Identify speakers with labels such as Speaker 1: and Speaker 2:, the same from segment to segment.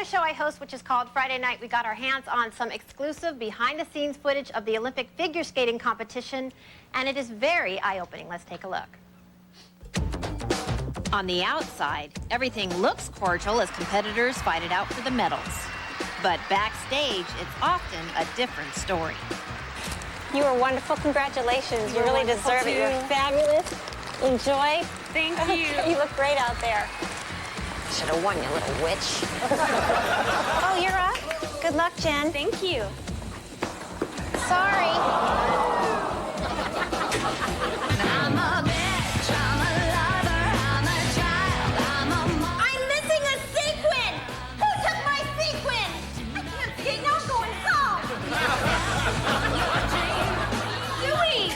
Speaker 1: other show I host, which is called Friday Night, we got our hands on some exclusive behind-the-scenes footage of the Olympic figure skating competition, and it is very eye-opening. Let's take a look. On the outside, everything looks cordial as competitors fight it out for the medals. But backstage, it's often a different story.
Speaker 2: You were wonderful. Congratulations. You really deserve it. You're fabulous. Enjoy.
Speaker 3: Thank you.
Speaker 2: You look great out there. Should have won, you little witch. Oh, you're up? Good luck, Jen.
Speaker 3: Thank you.
Speaker 2: Sorry.
Speaker 4: I'm a bitch, I'm a lover, I'm a child, I'm a mom.
Speaker 5: I'm missing a sequin! Who took my sequin? I can't skate now, I'm going home! Dewey!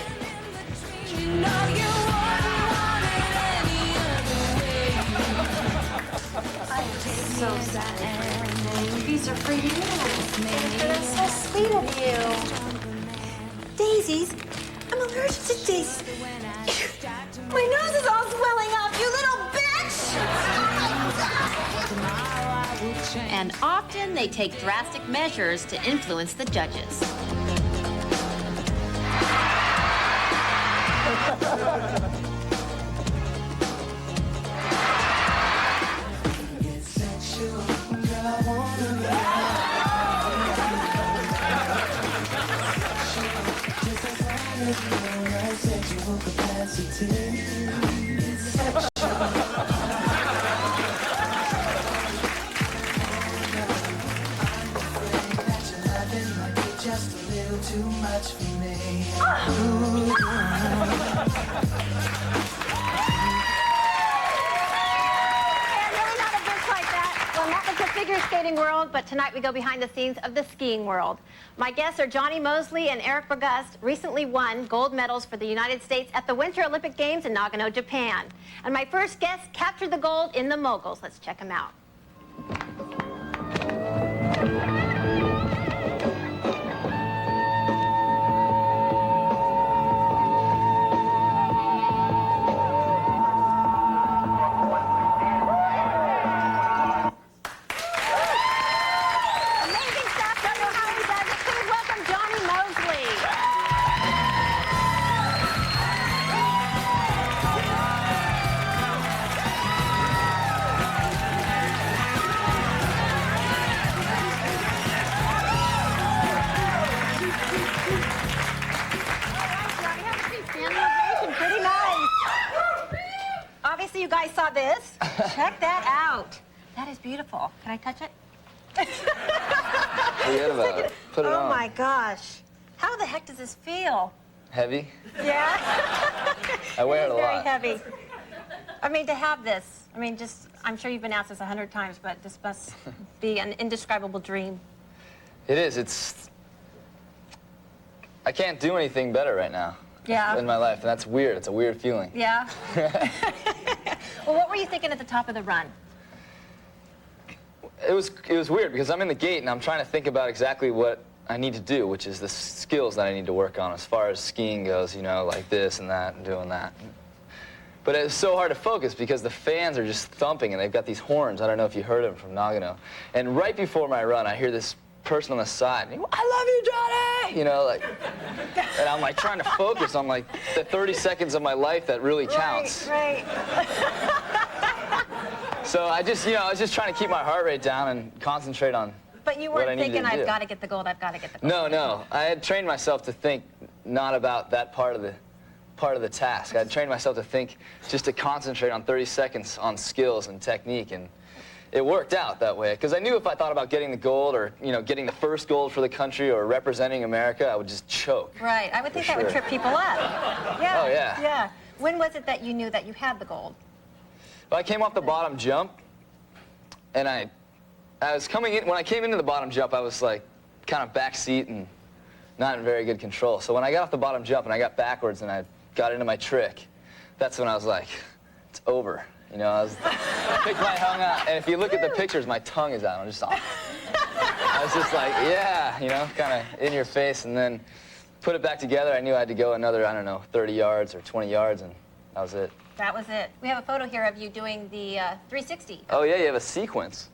Speaker 4: You know you wouldn't want it any other way.
Speaker 5: I'm so sad. These are for you. That's so sweet of you. Daisies? I'm allergic to daisies. My nose is all swelling up, you little bitch!
Speaker 1: And often they take drastic measures to influence the judges.
Speaker 6: Just a little too much for me.
Speaker 1: Well, that was the figure skating world, but tonight we go behind the scenes of the skiing world. My guests are Johnny Mosley and Eric Bergoust, recently won gold medals for the United States at the Winter Olympic Games in Nagano, Japan. And my first guest captured the gold in the moguls. Let's check them out. Obviously, you guys saw this. Check that out. That is beautiful. Can I touch it?
Speaker 7: Forget about it. Put it on.
Speaker 1: Oh my gosh. How the heck does this feel?
Speaker 7: Heavy?
Speaker 1: Yeah?
Speaker 7: I wear it a lot.
Speaker 1: Very heavy. I mean, to have this, I mean, just, I'm sure you've been asked this 100 times, but this must be an indescribable dream.
Speaker 7: It is. I can't do anything better right now.
Speaker 1: Yeah.
Speaker 7: In my life, and that's weird. It's a weird feeling.
Speaker 1: Yeah? Well, what were you thinking at the top of the run?
Speaker 7: It was weird because I'm in the gate and I'm trying to think about exactly what I need to do, which is the skills that I need to work on as far as skiing goes, you know, like this and that and doing that. But it's so hard to focus because the fans are just thumping and they've got these horns. I don't know if you heard them from Nagano. And right before my run, I hear this person on the side, I love you, Johnny! You know, like, and I'm like trying to focus on like the 30 seconds of my life that really counts.
Speaker 1: Right.
Speaker 7: So I just, I was just trying to keep my heart rate down and concentrate on
Speaker 1: But you
Speaker 7: what I
Speaker 1: weren't
Speaker 7: needed
Speaker 1: thinking,
Speaker 7: to do.
Speaker 1: I've got to get the gold, I've got to get the gold.
Speaker 7: No. I had trained myself to think not about that part of the task. I had trained myself to think just to concentrate on 30 seconds on skills and technique, and it worked out that way. Because I knew if I thought about getting the gold or, getting the first gold for the country or representing America, I would just choke.
Speaker 1: Right. I would think that would trip people up. Yeah.
Speaker 7: Oh, yeah.
Speaker 1: Yeah. When was it that you knew that you had the gold?
Speaker 7: Well, I came off the bottom jump, and I was coming in. When I came into the bottom jump, I was like kind of backseat and not in very good control. So when I got off the bottom jump and I got backwards and I got into my trick, that's when I was like, it's over. I picked my tongue out, and if you look at the pictures, my tongue is out. I was just like, yeah, kind of in your face, and then put it back together. I knew I had to go another, I don't know, 30 yards or 20 yards, and that was it.
Speaker 1: That was it. We have a photo here of you doing the 360.
Speaker 7: Oh, yeah, you have a sequence.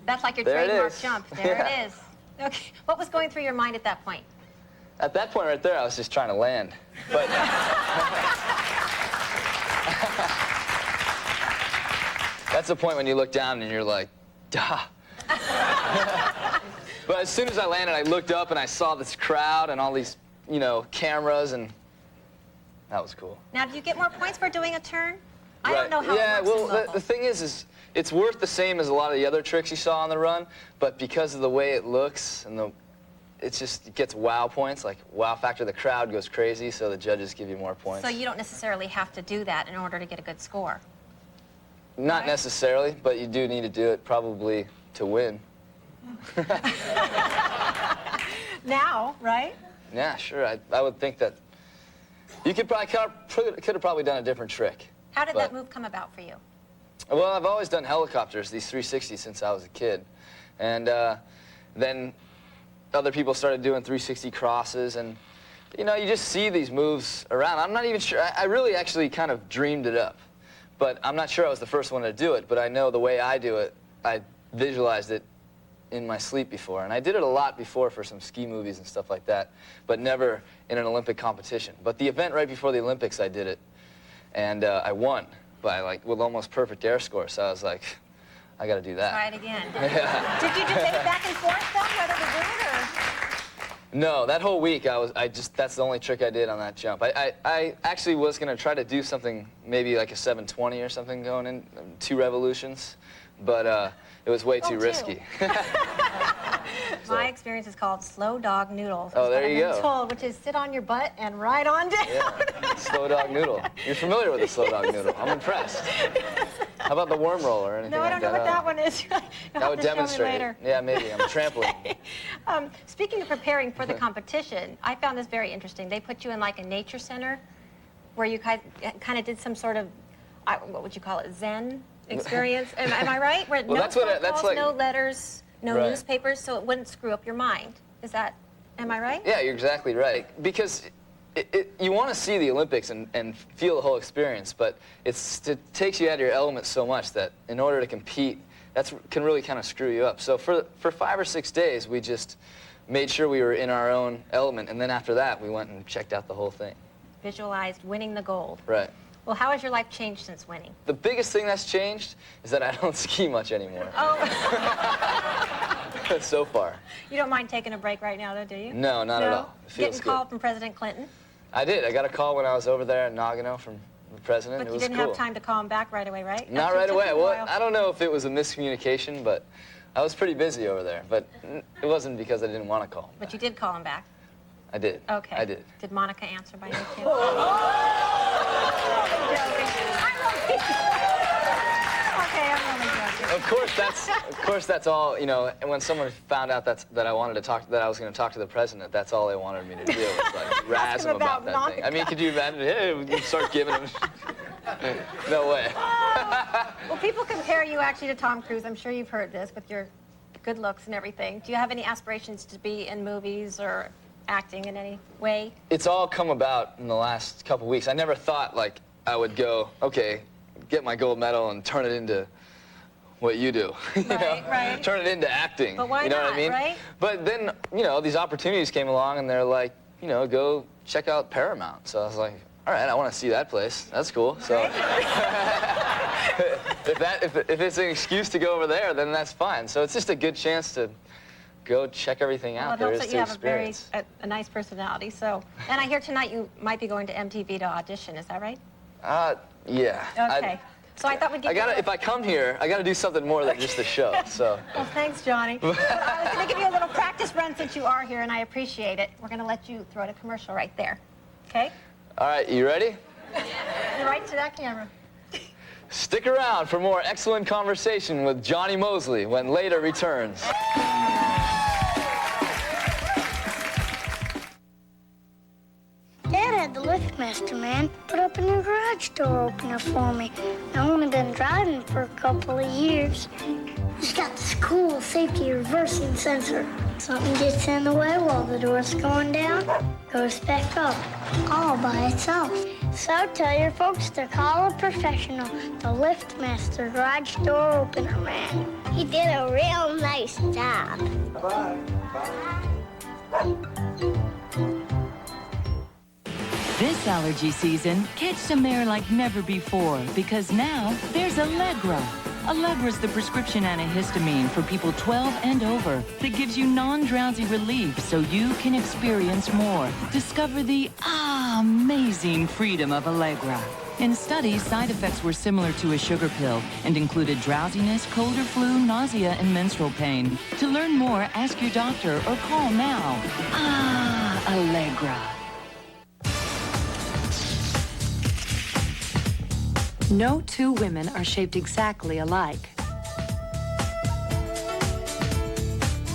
Speaker 1: That's like your
Speaker 7: There it
Speaker 1: trademark
Speaker 7: is.
Speaker 1: jump. There it is. Okay. What was going through your mind at that point?
Speaker 7: At that point right there, I was just trying to land. But that's the point when you look down and you're like, duh. But as soon as I landed, I looked up and I saw this crowd and all these, you know, cameras, and that was cool.
Speaker 1: Now, do you get more points for doing a turn? I don't know how
Speaker 7: Yeah,
Speaker 1: it works in
Speaker 7: well,
Speaker 1: local.
Speaker 7: the thing is it's worth the same as a lot of the other tricks you saw on the run, but because of the way it looks and it gets wow points, like wow factor. The crowd goes crazy, so the judges give you more points.
Speaker 1: So you don't necessarily have to do that in order to get a good score.
Speaker 7: Not necessarily, but you do need to do it probably to win.
Speaker 1: Now, right?
Speaker 7: Yeah, sure. I would think that you could have probably done a different trick.
Speaker 1: How did
Speaker 7: But-
Speaker 1: that move come about for you?
Speaker 7: Well, I've always done helicopters, these 360s, since I was a kid. And then other people started doing 360 crosses, and, you know, you just see these moves around. I'm not even sure. I really actually kind of dreamed it up. But I'm not sure I was the first one to do it, but I know the way I do it, I visualized it in my sleep before. And I did it a lot before for some ski movies and stuff like that, but never in an Olympic competition. But the event right before the Olympics, I did it, and I won by, like, with almost perfect air score. So I was like, I got to do that.
Speaker 1: Try it again.
Speaker 7: Yeah.
Speaker 1: Did you debate back and forth, though, whether to do it, or?
Speaker 7: No, that whole week that's the only trick I did on that jump. I actually was gonna try to do something, maybe like a 720 or something going in, 2 revolutions, but it was way too risky.
Speaker 1: My experience is called slow dog noodles.
Speaker 7: Oh, there you
Speaker 1: I've been
Speaker 7: go.
Speaker 1: told, which is sit on your butt and ride on down.
Speaker 7: Yeah, slow dog noodle. You're familiar with the slow dog noodle. I'm impressed. How about the worm roll or anything
Speaker 1: No, I
Speaker 7: like
Speaker 1: don't know what that one is. You'll
Speaker 7: I
Speaker 1: have
Speaker 7: would
Speaker 1: to show me
Speaker 7: demonstrate
Speaker 1: later.
Speaker 7: it. Yeah, maybe. I'm a trampoline.
Speaker 1: Speaking of preparing for the competition, I found this very interesting. They put you in like a nature center where you kind of did some sort of, what would you call it, Zen experience? Am I right? Where
Speaker 7: Well,
Speaker 1: no
Speaker 7: that's what
Speaker 1: phone
Speaker 7: that's
Speaker 1: calls,
Speaker 7: like.
Speaker 1: no letters, no
Speaker 7: Right.
Speaker 1: newspapers, so it wouldn't screw up your mind. Am I right?
Speaker 7: Yeah, you're exactly right. Because you want to see the Olympics and feel the whole experience, but it takes you out of your element so much that in order to compete, that can really kind of screw you up. So for 5 or 6 days, we just made sure we were in our own element, and then after that, we went and checked out the whole thing.
Speaker 1: Visualized winning the gold.
Speaker 7: Right.
Speaker 1: Well, how has your life changed since winning?
Speaker 7: The biggest thing that's changed is that I don't ski much anymore.
Speaker 1: Oh,
Speaker 7: So far.
Speaker 1: you don't mind taking a break right now, though, do you?
Speaker 7: No, not at all. It feels
Speaker 1: Getting
Speaker 7: good.
Speaker 1: called from President Clinton,
Speaker 7: I did. I got a call when I was over there in Nagano from the president.
Speaker 1: but
Speaker 7: It
Speaker 1: you
Speaker 7: was
Speaker 1: didn't
Speaker 7: cool.
Speaker 1: have time to call him back right away, right?
Speaker 7: Not
Speaker 1: Actually,
Speaker 7: right
Speaker 1: it took
Speaker 7: away.
Speaker 1: you a
Speaker 7: Well,
Speaker 1: while.
Speaker 7: I don't know if it was a miscommunication, but I was pretty busy over there. But it wasn't because I didn't want to call him.
Speaker 1: But you did call him back.
Speaker 7: I did.
Speaker 1: Okay.
Speaker 7: I did.
Speaker 1: Did Monica answer by any chance? Okay, I'm only joking.
Speaker 7: Of course that's all, you know, and when someone found out that I was going to talk to the president, that's all they wanted me to do was like razz
Speaker 1: him
Speaker 7: him about
Speaker 1: about
Speaker 7: that thing. I mean, could you imagine? Hey, we start giving him no way.
Speaker 1: Well, people compare you actually to Tom Cruise. I'm sure you've heard this with your good looks and everything. Do you have any aspirations to be in movies or acting in any way?
Speaker 7: It's all come about in the last couple weeks. I never thought like I would go, okay, get my gold medal and turn it into what you do. You know?
Speaker 1: Right.
Speaker 7: Turn it into acting.
Speaker 1: But why
Speaker 7: you know
Speaker 1: not,
Speaker 7: what I mean?
Speaker 1: right?
Speaker 7: But then, you know, these opportunities came along and they're like, you know, go check out Paramount. So I was like, all right, I want to see that place. That's cool. So if it's an excuse to go over there, then that's fine. So it's just a good chance to go check everything out.
Speaker 1: Well, it
Speaker 7: There
Speaker 1: helps
Speaker 7: is
Speaker 1: that you
Speaker 7: to
Speaker 1: have a very
Speaker 7: experience.
Speaker 1: a nice personality. So, and I hear tonight you might be going to MTV to audition. Is that right?
Speaker 7: Yeah.
Speaker 1: Okay. So I thought we'd give you
Speaker 7: If I come here, I gotta do something more than just a show. So.
Speaker 1: Well, thanks, Johnny. I was going to give you a little practice run since you are here, and I appreciate it. We're going to let you throw out a commercial right there. Okay?
Speaker 7: All right, you ready?
Speaker 1: Right to that camera.
Speaker 7: Stick around for more excellent conversation with Johnny Mosley when later returns.
Speaker 3: Dad had the LiftMaster man put up a new garage door opener for me. I've only been driving for a couple of years. It's got this cool safety reversing sensor. Something gets in the way while the door's going down, goes back up, all by itself. So tell your folks to call a professional, the lift master, garage door opener man. He did a real nice job.
Speaker 6: Bye.
Speaker 8: This allergy season, catch some air like never before because now there's Allegra. Allegra's the prescription antihistamine for people 12 and over that gives you non-drowsy relief so you can experience more. Discover the amazing freedom of Allegra. In studies, side effects were similar to a sugar pill and included drowsiness, cold or flu, nausea, and menstrual pain. To learn more, ask your doctor or call now. Allegra.
Speaker 9: No two women are shaped exactly alike.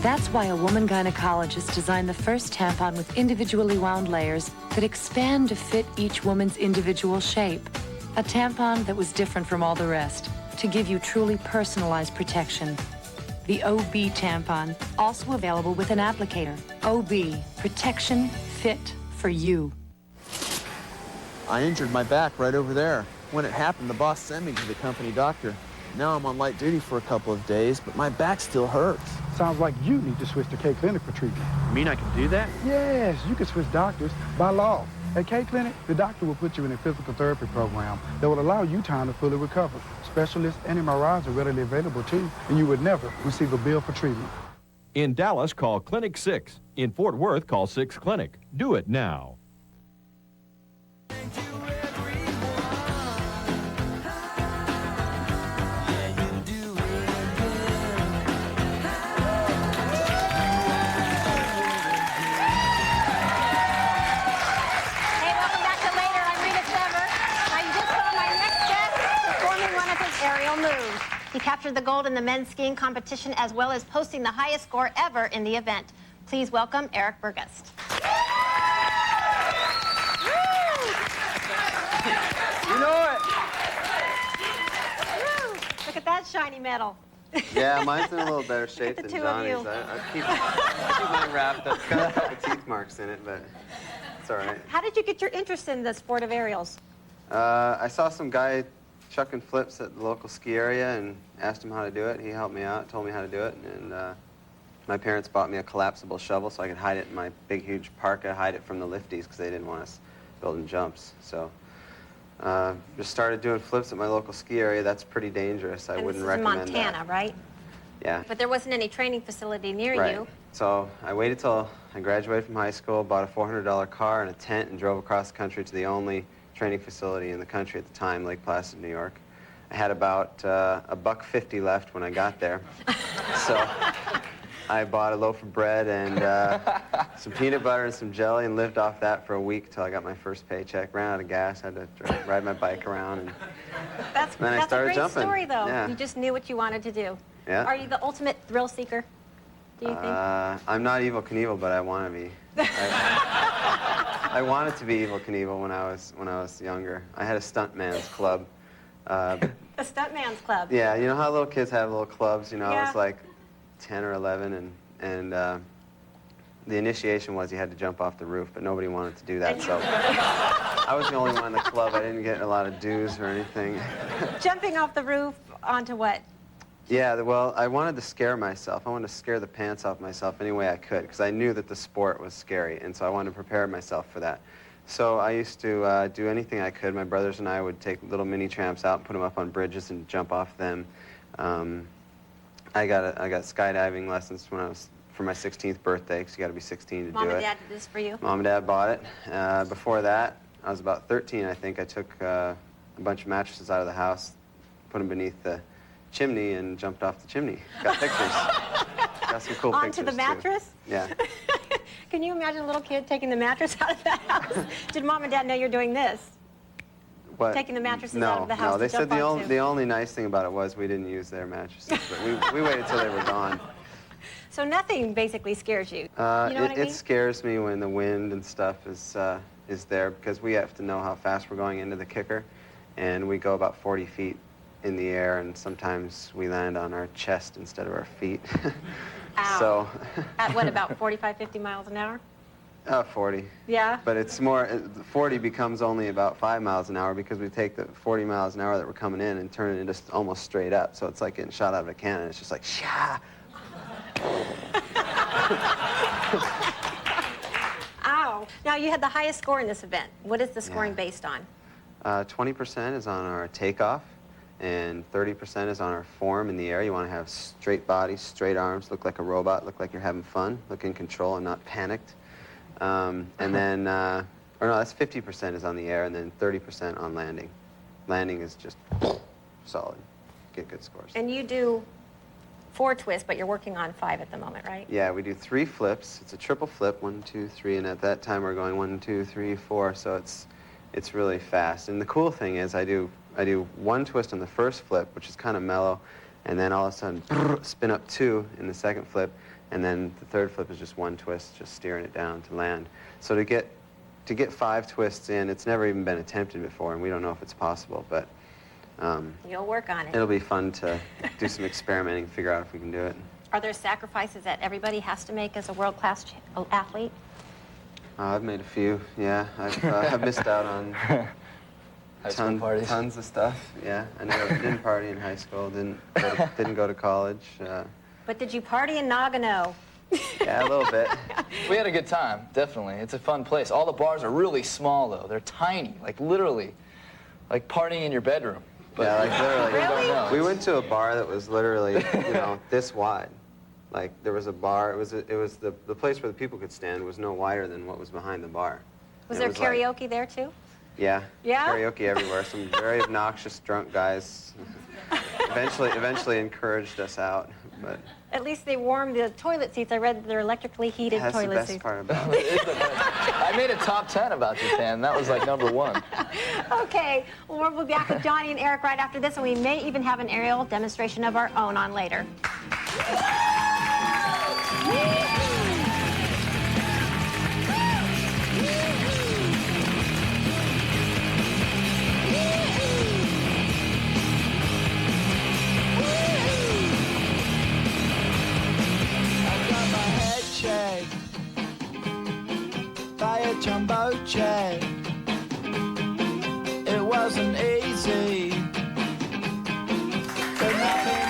Speaker 9: That's why a woman gynecologist designed the first tampon with individually wound layers that expand to fit each woman's individual shape. A tampon that was different from all the rest to give you truly personalized protection. The OB tampon, also available with an applicator. OB, protection fit for you.
Speaker 10: I injured my back right over there. When it happened, the boss sent me to the company doctor. Now I'm on light duty for a couple of days, but my back still hurts.
Speaker 11: Sounds like you need to switch to K-Clinic for treatment.
Speaker 10: You mean I can do that?
Speaker 11: Yes, you can switch doctors by law. At K-Clinic, the doctor will put you in a physical therapy program that will allow you time to fully recover. Specialists and MRIs are readily available too, and you would never receive a bill for treatment.
Speaker 12: In Dallas, call Clinic 6. In Fort Worth, call 6 Clinic. Do it now.
Speaker 1: He captured the gold in the men's skiing competition as well as posting the highest score ever in the event. Please welcome Eric Bergoust.
Speaker 13: You know it.
Speaker 1: Look at that shiny medal.
Speaker 13: Yeah, mine's in a little better shape
Speaker 1: the
Speaker 13: than
Speaker 1: two of
Speaker 13: Johnny's.
Speaker 1: you.
Speaker 13: I keep mine wrapped up. It's got a couple teeth marks in it, but it's all right.
Speaker 1: How did you get your interest in the sport of aerials?
Speaker 13: I saw some guy chucking flips at the local ski area and asked him how to do it. He helped me out, told me how to do it, and my parents bought me a collapsible shovel so I could hide it in my big, huge parka, hide it from the lifties because they didn't want us building jumps. So just started doing flips at my local ski area. That's pretty dangerous. I wouldn't recommend that.
Speaker 1: This is Montana, right?
Speaker 13: Yeah.
Speaker 1: But there wasn't any training facility near
Speaker 13: Right.
Speaker 1: you.
Speaker 13: So I waited till I graduated from high school, bought a $400 car and a tent, and drove across the country to the only training facility in the country at the time, Lake Placid, New York. I had about $1.50 left when I got there. So I bought a loaf of bread and some peanut butter and some jelly and lived off that for a week till I got my first paycheck. Ran out of gas, had to ride my bike around, and then I started
Speaker 1: a great
Speaker 13: jumping.
Speaker 1: story, though.
Speaker 13: Yeah.
Speaker 1: You just knew what you wanted to do.
Speaker 13: Yeah.
Speaker 1: Are you the ultimate thrill seeker, do you think?
Speaker 13: I'm not Evel Knievel, but I want to be. I wanted to be Evel Knievel when I was younger. I had a stuntman's club.
Speaker 1: The Stuntman's Club.
Speaker 13: Yeah, you know how little kids have little clubs. You know, I
Speaker 1: Yeah.
Speaker 13: was like 10 or 11, and the initiation was you had to jump off the roof, but nobody wanted to do that. So I was the only one in the club. I didn't get a lot of dues or anything.
Speaker 1: Jumping off the roof onto what?
Speaker 13: Yeah, well, I wanted to scare myself. I wanted to scare the pants off myself any way I could, because I knew that the sport was scary, and so I wanted to prepare myself for that. So I used to do anything I could. My brothers and I would take little mini tramps out and put them up on bridges and jump off them. I got skydiving lessons when I was for my 16th birthday, because you got to be 16 to do it.
Speaker 1: Mom and Dad did this for you?
Speaker 13: Mom and Dad bought it. Before that, I was about 13, I think. I took a bunch of mattresses out of the house, put them beneath the chimney, and jumped off the chimney. Got pictures. Got some cool pictures,
Speaker 1: Onto the mattress?
Speaker 13: Too. Yeah.
Speaker 1: Can you imagine a little kid taking the mattress out of the house? Did Mom and Dad know you're doing this?
Speaker 13: What?
Speaker 1: Taking the mattresses out of the house
Speaker 13: No, they
Speaker 1: to
Speaker 13: said
Speaker 1: jump onto?
Speaker 13: the only nice thing about it was we didn't use their mattresses, but we waited till they were gone.
Speaker 1: So nothing basically scares you. You know what I mean?
Speaker 13: It scares me when the wind and stuff is there, because we have to know how fast we're going into the kicker, and we go about 40 feet in the air, and sometimes we land on our chest instead of our feet.
Speaker 1: Ow.
Speaker 13: So
Speaker 1: At what, about 45, 50 miles an hour?
Speaker 13: 40.
Speaker 1: Yeah?
Speaker 13: But it's more, 40 becomes only about 5 miles an hour because we take the 40 miles an hour that we're coming in and turn it into almost straight up. So it's like getting shot out of a cannon. It's just like, sha.
Speaker 1: Ow. Now, you had the highest score in this event. What is the scoring based on?
Speaker 13: 20% is on our takeoff, and 30% is on our form in the air. You want to have straight body, straight arms, look like a robot, look like you're having fun, look in control and not panicked. And then, or no, that's 50% is on the air, and then 30% on landing. Landing is just solid. Get good scores.
Speaker 1: And you do 4 twists, but you're working on 5 at the moment, right?
Speaker 13: Yeah, we do 3 flips. It's a triple flip, 1, 2, 3, and at that time we're going 1, 2, 3, 4. So it's really fast. And the cool thing is I do 1 twist on the first flip, which is kind of mellow, and then all of a sudden spin up 2 in the second flip, and then the third flip is just 1 twist, just steering it down to land. So to get 5 twists in, it's never even been attempted before, and we don't know if it's possible, but
Speaker 1: you'll work on it.
Speaker 13: It'll be fun to do some experimenting, figure out if we can do it.
Speaker 1: Are there sacrifices that everybody has to make as a world-class athlete?
Speaker 13: I've made a few, yeah. I've missed out on tons of stuff, yeah. I didn't party in high school, didn't go to college.
Speaker 1: But did you party in Nagano?
Speaker 13: Yeah, a little bit.
Speaker 7: We had a good time, definitely. It's a fun place. All the bars are really small, though. They're tiny, like literally, like partying in your bedroom. But
Speaker 13: yeah, like literally.
Speaker 1: Really?
Speaker 13: We went to a bar that was literally, you know, this wide. Like there was a bar. It was the place where the people could stand was no wider than what was behind the bar.
Speaker 1: Was there karaoke there too?
Speaker 13: Yeah.
Speaker 1: Yeah?
Speaker 13: Karaoke everywhere. Some very obnoxious drunk guys eventually encouraged us out, but.
Speaker 1: At least they warmed the toilet seats. I read they're electrically heated
Speaker 13: That's
Speaker 1: toilet
Speaker 13: the best
Speaker 1: seats.
Speaker 13: part about it.
Speaker 7: I made a top 10 about Japan. That was like #1.
Speaker 1: Okay, well, we'll be back with Johnny and Eric right after this, and we may even have an aerial demonstration of our own on later.
Speaker 6: By a jumbo jet. It wasn't easy, but nothing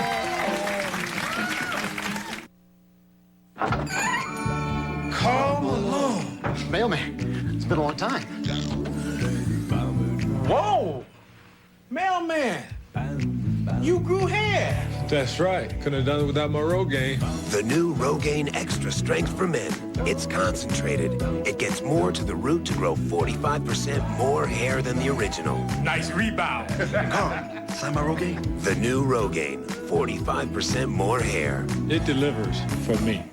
Speaker 14: Come along. Mailman, it's been a long time.
Speaker 15: Whoa! Mailman, you grew hair.
Speaker 16: That's right. Couldn't have done it without my Rogaine.
Speaker 17: The new Rogaine Extra Strength for Men. It's concentrated. It gets more to the root to grow 45% more hair than the original.
Speaker 15: Nice rebound.
Speaker 14: Carl, sign my Rogaine.
Speaker 17: The new Rogaine, 45% more hair.
Speaker 16: It delivers for me.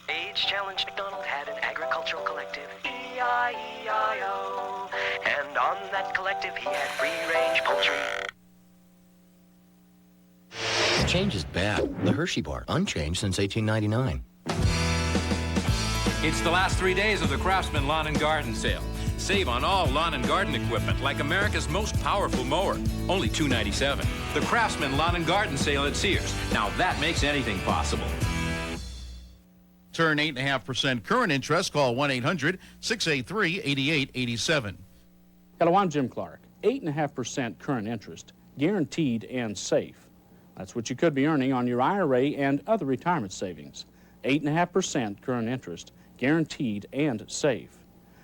Speaker 18: Age-challenged McDonald had an agricultural collective, E-I-E-I-O. And on that collective, he had free-range poultry.
Speaker 19: Change is bad. The Hershey bar, unchanged since 1899.
Speaker 20: It's the last 3 days of the Craftsman Lawn and Garden Sale. Save on all lawn and garden equipment like America's most powerful mower. Only $297. The Craftsman Lawn and Garden Sale at Sears. Now that makes anything possible.
Speaker 21: Turn 8.5% current interest. Call 1-800-683-8887.
Speaker 22: Hello, I'm Jim Clark. 8.5% current interest, guaranteed and safe. That's what you could be earning on your IRA and other retirement savings. 8.5% current interest, guaranteed and safe.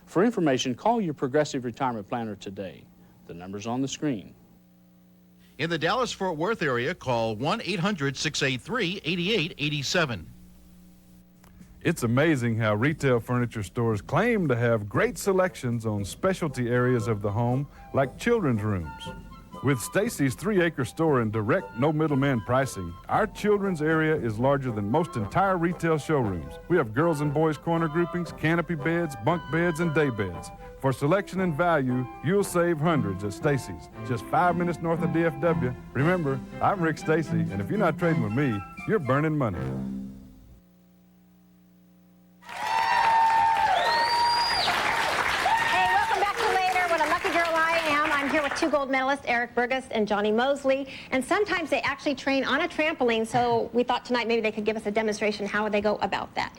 Speaker 22: For information, call your Progressive Retirement Planner today. The number's on the screen.
Speaker 21: In the Dallas-Fort Worth area, call 1-800-683-8887.
Speaker 23: It's amazing how retail furniture stores claim to have great selections on specialty areas of the home, like children's rooms. With Stacy's 3-acre store and direct, no middleman pricing, our children's area is larger than most entire retail showrooms. We have girls and boys corner groupings, canopy beds, bunk beds, and day beds. For selection and value, you'll save hundreds at Stacy's, just 5 minutes north of DFW. Remember, I'm Rick Stacy, and if you're not trading with me, you're burning money.
Speaker 1: Here with 2 gold medalists, Eric Bergoust and Johnny Mosley, and sometimes they actually train on a trampoline, so we thought tonight maybe they could give us a demonstration how they go about that.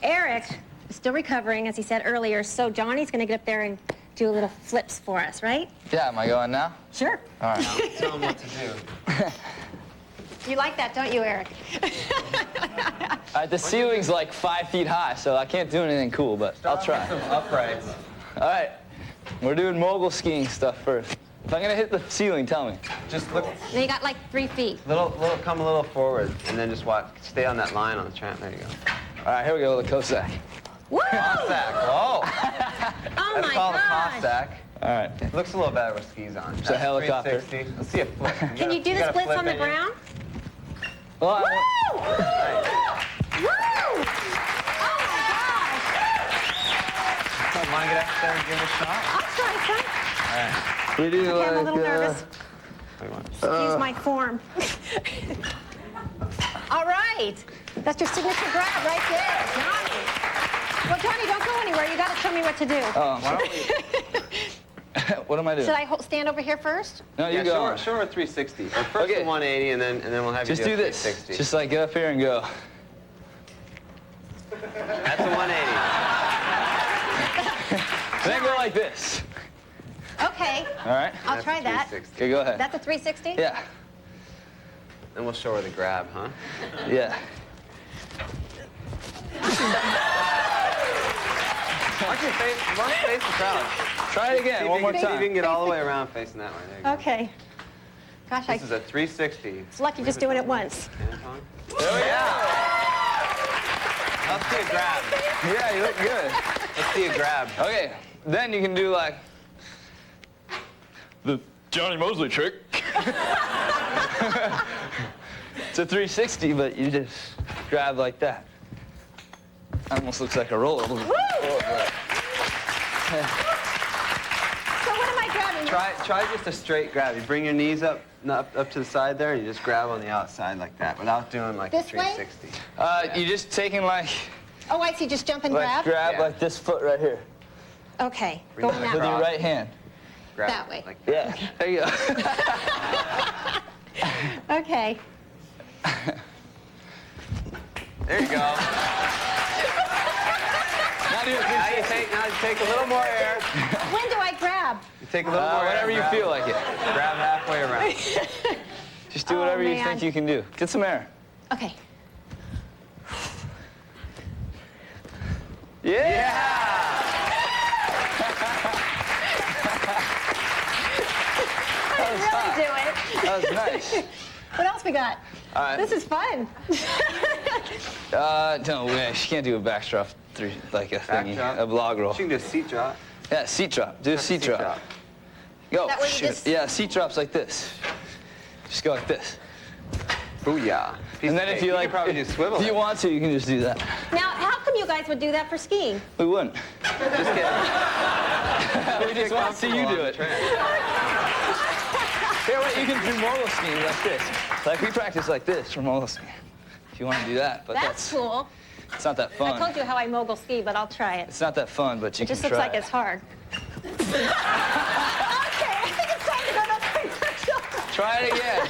Speaker 1: Eric, still recovering, as he said earlier, so Johnny's going to get up there and do little flips for us, right?
Speaker 7: Yeah, am I going now?
Speaker 1: Sure.
Speaker 7: All right.
Speaker 13: Tell him what to do.
Speaker 1: You like that, don't you, Eric?
Speaker 7: All right, the ceiling's like 5 feet high, so I can't do anything cool, but I'll try.
Speaker 13: Some uprights.
Speaker 7: All right, we're doing mogul skiing stuff first. If I'm gonna hit the ceiling, tell me.
Speaker 13: Just look.
Speaker 1: Now you got like 3 feet.
Speaker 13: Come a little forward, and then just watch. Stay on that line on the tramp. There you go.
Speaker 7: All right, here we go with the Cossack.
Speaker 1: Woo!
Speaker 13: Cossack. Whoa.
Speaker 1: Oh
Speaker 13: That's
Speaker 1: my
Speaker 13: called
Speaker 1: gosh.
Speaker 13: a Cossack.
Speaker 7: All right.
Speaker 13: It looks a little better with skis on.
Speaker 7: It's a helicopter.
Speaker 13: 360. Let's see a flip.
Speaker 1: Can you do the splits on the ground?
Speaker 7: Well,
Speaker 1: Woo!
Speaker 7: I
Speaker 1: Woo! Oh my gosh!
Speaker 13: Want to get up there and give it a shot?
Speaker 1: I'll try, son.
Speaker 13: All right.
Speaker 7: we do
Speaker 1: Okay, I'm a little
Speaker 7: like,
Speaker 1: nervous. Excuse my form. All right. That's your signature grab right there, Johnny. Well, Johnny, don't go anywhere. You got to show me what to do.
Speaker 7: Why don't we... What am I doing?
Speaker 1: Should I stand over here first?
Speaker 7: No, you go.
Speaker 13: Show her a 360. Or first a 180, and then we'll have
Speaker 7: Just
Speaker 13: you
Speaker 7: do
Speaker 13: do a
Speaker 7: this.
Speaker 13: 360.
Speaker 7: Just like get up here and go.
Speaker 13: That's a 180.
Speaker 7: Then go like this.
Speaker 1: Okay.
Speaker 7: All right.
Speaker 1: I'll try that.
Speaker 13: 360.
Speaker 7: Okay, go ahead.
Speaker 1: That's a 360?
Speaker 7: Yeah.
Speaker 13: Then we'll show her the grab, huh?
Speaker 7: Yeah.
Speaker 13: Why don't you face the crowd?
Speaker 7: Try it again, one more
Speaker 13: See if you
Speaker 7: time.
Speaker 13: can get all the way around facing that way. There you go.
Speaker 1: Okay. Gosh,
Speaker 13: This is a 360.
Speaker 1: it's lucky just doing it once.
Speaker 13: Tampon. There we go. Let's see a grab.
Speaker 7: Yeah, you look good.
Speaker 13: Let's see a grab.
Speaker 7: Okay, then you can do like the Johnny Mosley trick. It's a 360, but you just grab like that. Almost looks like a roller.
Speaker 1: Woo! So what am I grabbing?
Speaker 13: Try just a straight grab. You bring your knees up to the side there, and you just grab on the outside like that, without doing like
Speaker 1: This
Speaker 13: a 360.
Speaker 7: You're just taking like
Speaker 1: Oh, I see. Just jump and grab?
Speaker 7: grab like this foot right here.
Speaker 1: Okay. Going that
Speaker 7: With
Speaker 1: way.
Speaker 7: your right hand.
Speaker 13: Grab
Speaker 1: That way.
Speaker 13: Like that.
Speaker 7: Yeah, there you go.
Speaker 1: Okay.
Speaker 13: There you go. Now you take a little more air.
Speaker 1: When do I grab?
Speaker 13: You take a little more air.
Speaker 7: Whenever you
Speaker 13: grab-
Speaker 7: feel like it.
Speaker 13: Grab halfway around.
Speaker 7: Just do whatever you
Speaker 1: man.
Speaker 7: think you can do. Get some air.
Speaker 1: Okay.
Speaker 7: Yeah!
Speaker 1: I didn't really do it.
Speaker 7: That was nice.
Speaker 1: What else we got?
Speaker 7: All right.
Speaker 1: This is fun.
Speaker 7: No, she can't do a backstrap like a thingy,
Speaker 13: Backdrop?
Speaker 7: a blog roll.
Speaker 13: She can do a seat drop.
Speaker 7: Yeah, seat drop. Do a seat drop. Go.
Speaker 1: That way you
Speaker 7: Shoot.
Speaker 1: just-
Speaker 7: Yeah, seat drops like this. Just go like this.
Speaker 13: Booyah. Piece
Speaker 7: And
Speaker 13: of
Speaker 7: then if
Speaker 13: cake.
Speaker 7: you like,
Speaker 13: could probably do swivel.
Speaker 7: if you want to, you can just do that.
Speaker 1: Now, how come you guys would do that for skiing?
Speaker 7: We wouldn't.
Speaker 13: Just kidding.
Speaker 7: We just want to see you do it. Here, wait, you can do mogul skiing like this. Like we practice like this for mogul skiing. If you want to do that, but
Speaker 1: That's cool.
Speaker 7: it's not that fun.
Speaker 1: I told you how I mogul ski, but I'll try it.
Speaker 7: It's not that fun, but you
Speaker 1: It just
Speaker 7: can
Speaker 1: looks
Speaker 7: try
Speaker 1: like it's hard. Okay, I think it's time to go to commercial.
Speaker 7: Try it again.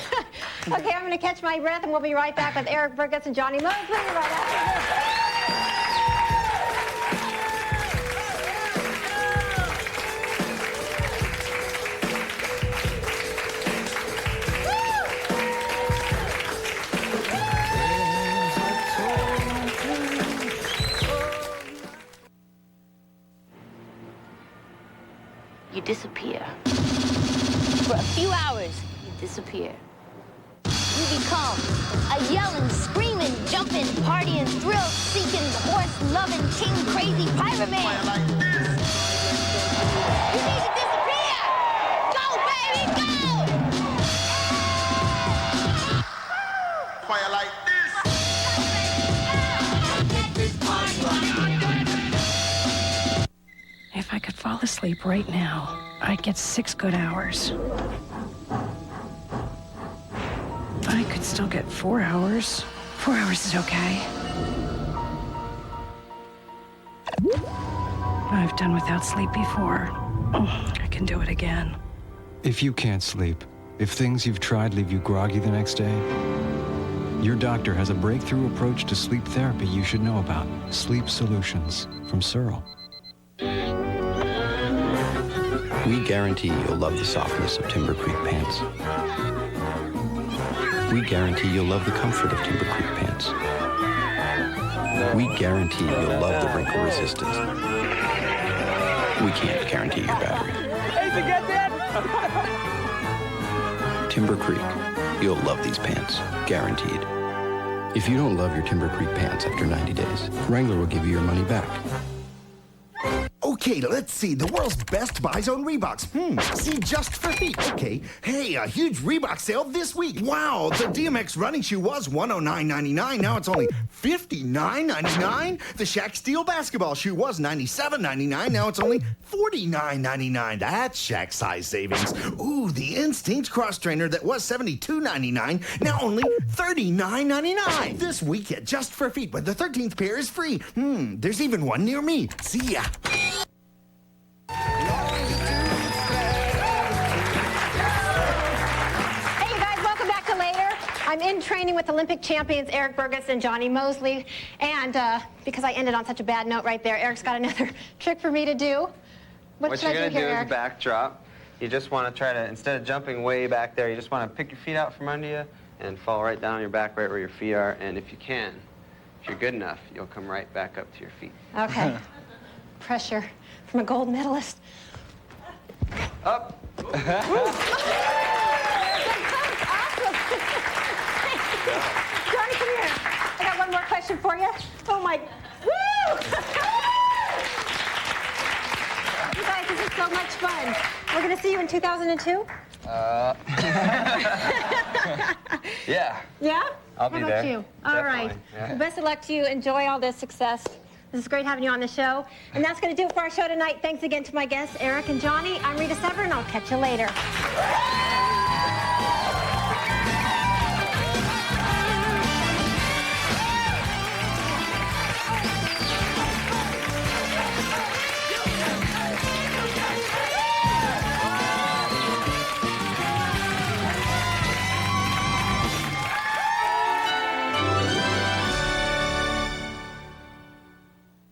Speaker 1: Okay, I'm going to catch my breath, and we'll be right back with Eric Bergoust and Johnny Mosley right after this.
Speaker 2: You disappear. For a few hours, you disappear. You become a yelling, screaming, jumping, partying, thrill-seeking, horse-loving, king-crazy pirate man. You need to disappear! Go, baby, go!
Speaker 14: Fire like
Speaker 4: If I could fall asleep right now, I'd get 6 good hours. I could still get 4 hours. 4 hours is okay. I've done without sleep before. I can do it again.
Speaker 5: If you can't sleep, if things you've tried leave you groggy the next day,
Speaker 3: Your doctor has a breakthrough approach to sleep therapy you should know about. Sleep Solutions from Searle.
Speaker 5: We guarantee you'll love the softness of Timber Creek pants. We guarantee you'll love the comfort of Timber Creek pants. We guarantee you'll love the wrinkle resistance. We can't guarantee your battery.
Speaker 6: Hey, to get that?
Speaker 5: Timber Creek, you'll love these pants, guaranteed. If you don't love your Timber Creek pants after 90 days, Wrangler will give you your money back.
Speaker 8: Okay, let's see. The world's best buy zone Reeboks. See, just for feet. Okay. Hey, a huge Reebok sale this week. Wow, the DMX running shoe was $109.99. Now it's only $59.99. The Shaq Steel basketball shoe was $97.99. Now it's only $49.99. That's Shaq size savings. Ooh, the Instinct cross trainer that was $72.99. Now only $39.99. This week at Just for Feet, but the 13th pair is free. There's even one near me. See ya.
Speaker 1: I'm in training with Olympic champions Eric Bergoust and Johnny Mosley, and because I ended on such a bad note right there, Eric's got another trick for me to do.
Speaker 13: What you're going to do is a backdrop. You just want to try to, instead of jumping way back there, you just want to pick your feet out from under you and fall right down on your back, right where your feet are. And if you can, if you're good enough, you'll come right back up to your feet.
Speaker 1: Okay. Pressure from a gold medalist.
Speaker 13: Up.
Speaker 1: Johnny, come here. I got one more question for you. Oh, my... Woo! You guys, this is so much fun. We're going to see you in 2002?
Speaker 7: Yeah.
Speaker 1: Yeah?
Speaker 7: I'll be there.
Speaker 1: How about you? All right.
Speaker 7: Yeah.
Speaker 1: Well, best of luck to you. Enjoy all this success. This is great having you on the show. And that's going to do it for our show tonight. Thanks again to my guests, Eric and Johnny. I'm Rita Sever, and I'll catch you later.